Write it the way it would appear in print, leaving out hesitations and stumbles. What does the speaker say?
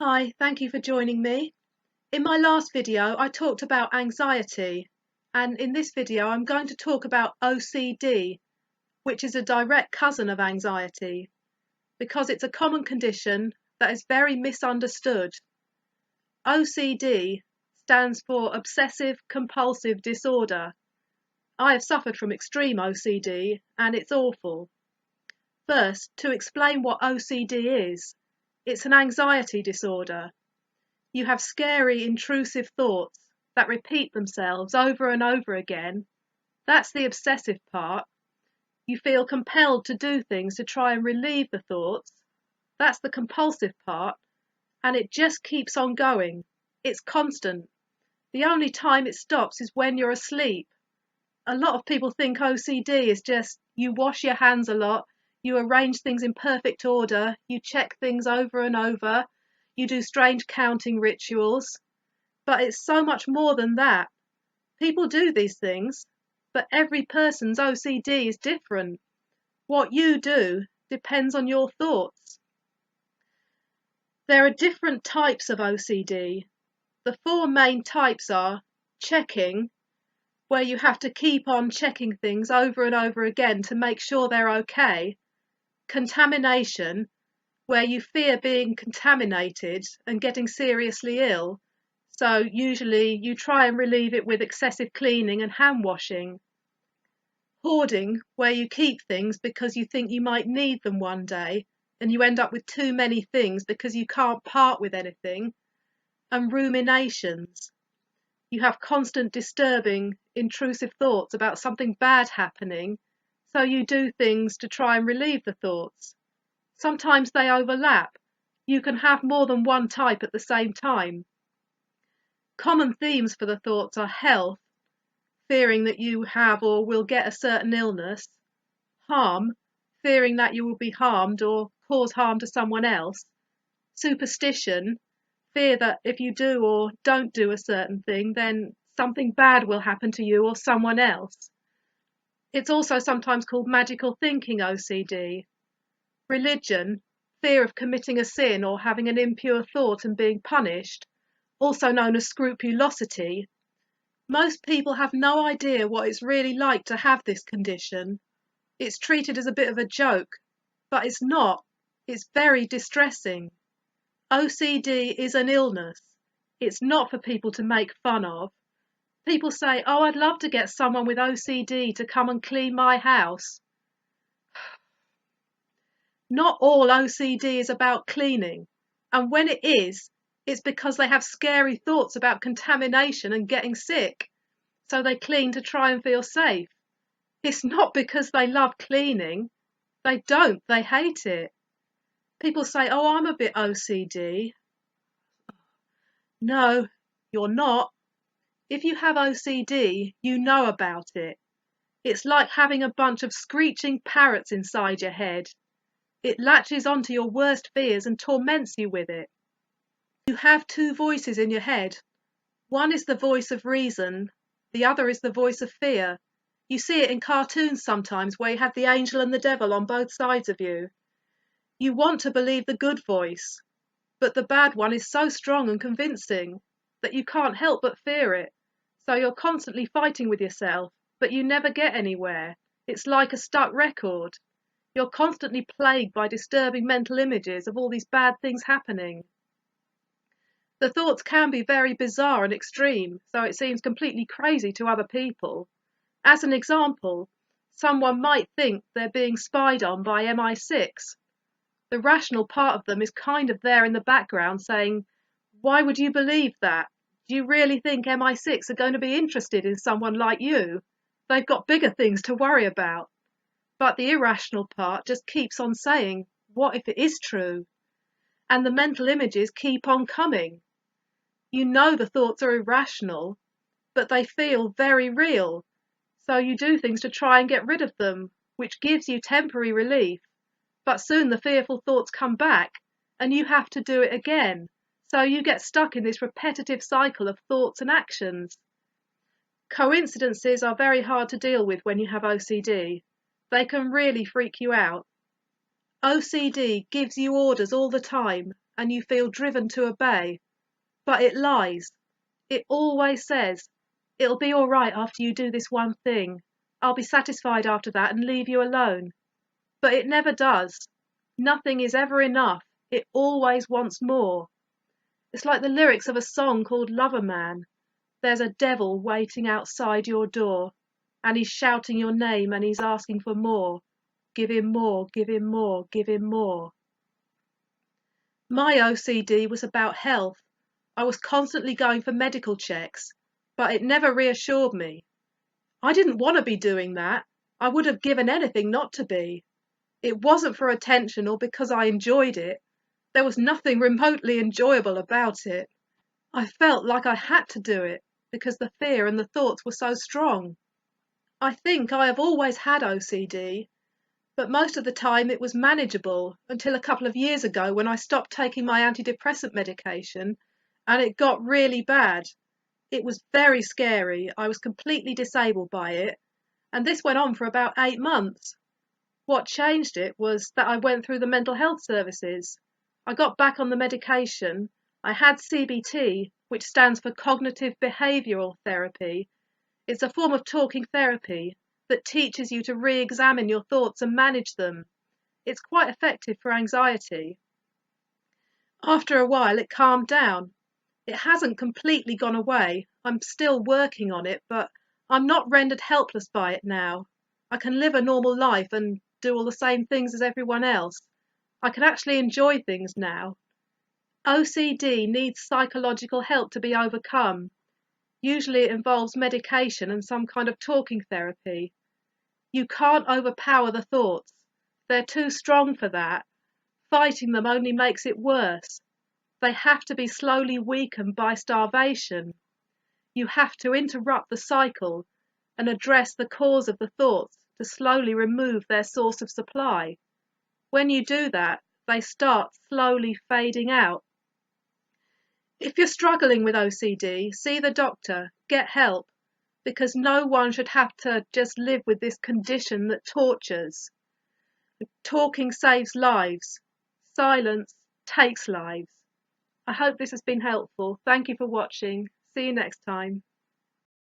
Hi, thank you for joining me. In my last video, I talked about anxiety, and in this video, I'm going to talk about OCD, which is a direct cousin of anxiety, because it's a common condition that is very misunderstood. OCD stands for Obsessive Compulsive Disorder. I have suffered from extreme OCD, and it's awful. First, to explain what OCD is, it's an anxiety disorder. You have scary, intrusive thoughts that repeat themselves over and over again. That's the obsessive part. You feel compelled to do things to try and relieve the thoughts. That's the compulsive part. And it just keeps on going. It's constant. The only time it stops is when you're asleep. A lot of people think OCD is just you wash your hands a lot, you arrange things in perfect order, you check things over and over, you do strange counting rituals, but it's so much more than that. People do these things, but every person's OCD is different. What you do depends on your thoughts. There are different types of OCD. The four main types are checking, where you have to keep on checking things over and over again to make sure they're okay. Contamination, where you fear being contaminated and getting seriously ill, so usually you try and relieve it with excessive cleaning and hand washing. Hoarding, where you keep things because you think you might need them one day and you end up with too many things because you can't part with anything. And ruminations, you have constant disturbing, intrusive thoughts about something bad happening, so you do things to try and relieve the thoughts. Sometimes they overlap. You can have more than one type at the same time. Common themes for the thoughts are health, fearing that you have or will get a certain illness; harm, fearing that you will be harmed or cause harm to someone else; superstition, fear that if you do or don't do a certain thing, then something bad will happen to you or someone else. It's also sometimes called magical thinking OCD. Religion, fear of committing a sin or having an impure thought and being punished, also known as scrupulosity. Most people have no idea what it's really like to have this condition. It's treated as a bit of a joke, but it's not. It's very distressing. OCD is an illness. It's not for people to make fun of. People say, "Oh, I'd love to get someone with OCD to come and clean my house." Not all OCD is about cleaning, and when it is, it's because they have scary thoughts about contamination and getting sick, so they clean to try and feel safe. It's not because they love cleaning. They don't, they hate it. People say, "Oh, I'm a bit OCD." No, you're not. If you have OCD, you know about it. It's like having a bunch of screeching parrots inside your head. It latches onto your worst fears and torments you with it. You have two voices in your head. One is the voice of reason, the other is the voice of fear. You see it in cartoons sometimes, where you have the angel and the devil on both sides of you. You want to believe the good voice, but the bad one is so strong and convincing that you can't help but fear it. So you're constantly fighting with yourself, but you never get anywhere. It's like a stuck record. You're constantly plagued by disturbing mental images of all these bad things happening. The thoughts can be very bizarre and extreme, so it seems completely crazy to other people. As an example, someone might think they're being spied on by MI6. The rational part of them is kind of there in the background saying, "Why would you believe that? Do you really think MI6 are going to be interested in someone like you? They've got bigger things to worry about." But the irrational part just keeps on saying, "What if it is true?" And the mental images keep on coming. You know the thoughts are irrational, but they feel very real. So you do things to try and get rid of them, which gives you temporary relief. But soon the fearful thoughts come back, and you have to do it again. So you get stuck in this repetitive cycle of thoughts and actions. Coincidences are very hard to deal with when you have OCD. They can really freak you out. OCD gives you orders all the time, and you feel driven to obey. But it lies. It always says, "It'll be all right after you do this one thing. I'll be satisfied after that and leave you alone." But it never does. Nothing is ever enough. It always wants more. It's like the lyrics of a song called Lover Man. There's a devil waiting outside your door, and he's shouting your name and he's asking for more. Give him more, give him more, give him more. My OCD was about health. I was constantly going for medical checks, but it never reassured me. I didn't want to be doing that. I would have given anything not to be. It wasn't for attention or because I enjoyed it. There was nothing remotely enjoyable about it. I felt like I had to do it because the fear and the thoughts were so strong. I think I have always had OCD, but most of the time it was manageable until a couple of years ago when I stopped taking my antidepressant medication and it got really bad. It was very scary. I was completely disabled by it, and this went on for about 8 months. What changed it was that I went through the mental health services. I got back on the medication. I had CBT, which stands for Cognitive Behavioural Therapy. It's a form of talking therapy that teaches you to re-examine your thoughts and manage them. It's quite effective for anxiety. After a while, it calmed down. It hasn't completely gone away. I'm still working on it, but I'm not rendered helpless by it now. I can live a normal life and do all the same things as everyone else. I can actually enjoy things now. OCD needs psychological help to be overcome. Usually it involves medication and some kind of talking therapy. You can't overpower the thoughts. They're too strong for that. Fighting them only makes it worse. They have to be slowly weakened by starvation. You have to interrupt the cycle and address the cause of the thoughts to slowly remove their source of supply. When you do that, they start slowly fading out. If you're struggling with OCD, see the doctor, get help, because no one should have to just live with this condition that tortures. Talking saves lives. Silence takes lives. I hope this has been helpful. Thank you for watching. See you next time.